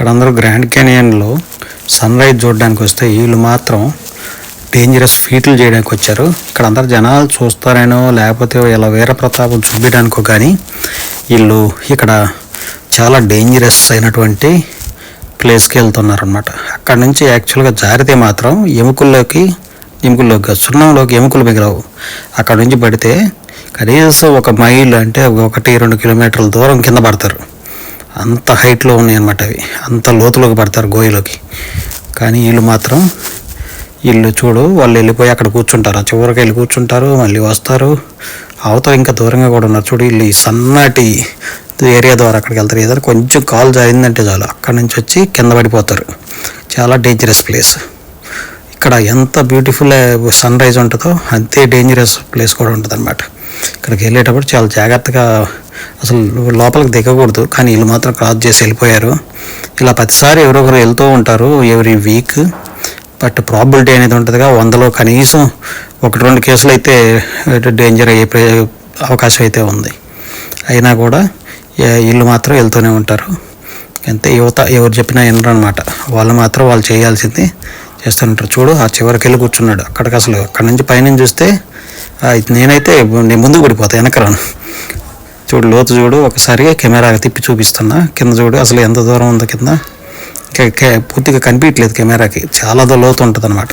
ఇక్కడ అందరూ grand క్యానియన్లో sun rise చూడడానికి వస్తే వీళ్ళు మాత్రం డేంజరస్ ఫీట్లు చేయడానికి వచ్చారు. ఇక్కడ అందరు జనాలు చూస్తారేనో లేకపోతే ఇలా వీర ప్రతాపం చూపించడానికో కానీ వీళ్ళు ఇక్కడ చాలా డేంజరస్ అయినటువంటి ప్లేస్కి వెళ్తున్నారు అనమాట. అక్కడ నుంచి యాక్చువల్గా జారితే మాత్రం ఎముకల్లోకి సున్నంలోకి ఎముకలు మిగలవు. అక్కడ నుంచి పడితే కనీసం 1 మైల్ అంటే 1-2 కిలోమీటర్ల దూరం కింద పడతారు. అంత హైట్లో ఉన్నాయి అన్నమాట అవి, అంత లోతులోకి పడతారు గోయిలోకి. కానీ వీళ్ళు చూడు, వాళ్ళు వెళ్ళిపోయి అక్కడ కూర్చుంటారు, ఆ చివరికి వెళ్ళి కూర్చుంటారు, మళ్ళీ వస్తారు. అవతల ఇంకా దూరంగా కూడా ఉన్నారు చూడు. వీళ్ళు ఈ సన్నటి ఏరియా ద్వారా అక్కడికి వెళ్తారు. ఏదైనా కొంచెం కాలు జారిందంటే చాలు అక్కడి నుంచి వచ్చి కింద పడిపోతారు. చాలా డేంజరస్ ప్లేస్. ఇక్కడ ఎంత బ్యూటిఫుల్ సన్ రైజ్ ఉంటుందో అంతే డేంజరస్ ప్లేస్ కూడా ఉంటుంది అన్నమాట. ఇక్కడికి వెళ్ళేటప్పుడు చాలా జాగ్రత్తగా, అసలు లోపలికి దిగకూడదు. కానీ వీళ్ళు మాత్రం క్రాస్ చేసి వెళ్ళిపోయారు. ఇలా ప్రతిసారి ఎవరొకరు వెళ్తూ ఉంటారు ఎవ్రీ వీక్. బట్ ప్రాబిలిటీ అనేది ఉంటుందిగా, 100లో కనీసం 1-2 కేసులు అయితే డేంజర్ అయ్యే అవకాశం అయితే ఉంది. అయినా కూడా వీళ్ళు మాత్రం వెళ్తూనే ఉంటారు. అంతే, యువత ఎవరు చెప్పినా వినరు అనమాట. వాళ్ళు చేయాల్సింది చేస్తుంటారు. చూడు, ఆ చివరికి వెళ్ళి కూర్చున్నాడు. అక్కడి నుంచి పైనుంచి చూస్తే నేను ముందుకు పడిపోతా, వెనకరాను. చూడు, లోతు చూడు. ఒకసారి కెమెరా తిప్పి చూపిస్తున్నా. కింద చూడు అసలు ఎంత దూరం ఉందో కింద. పూర్తిగా కనిపించట్లేదు కెమెరాకి, చాలా లోతు ఉంటుంది అనమాట.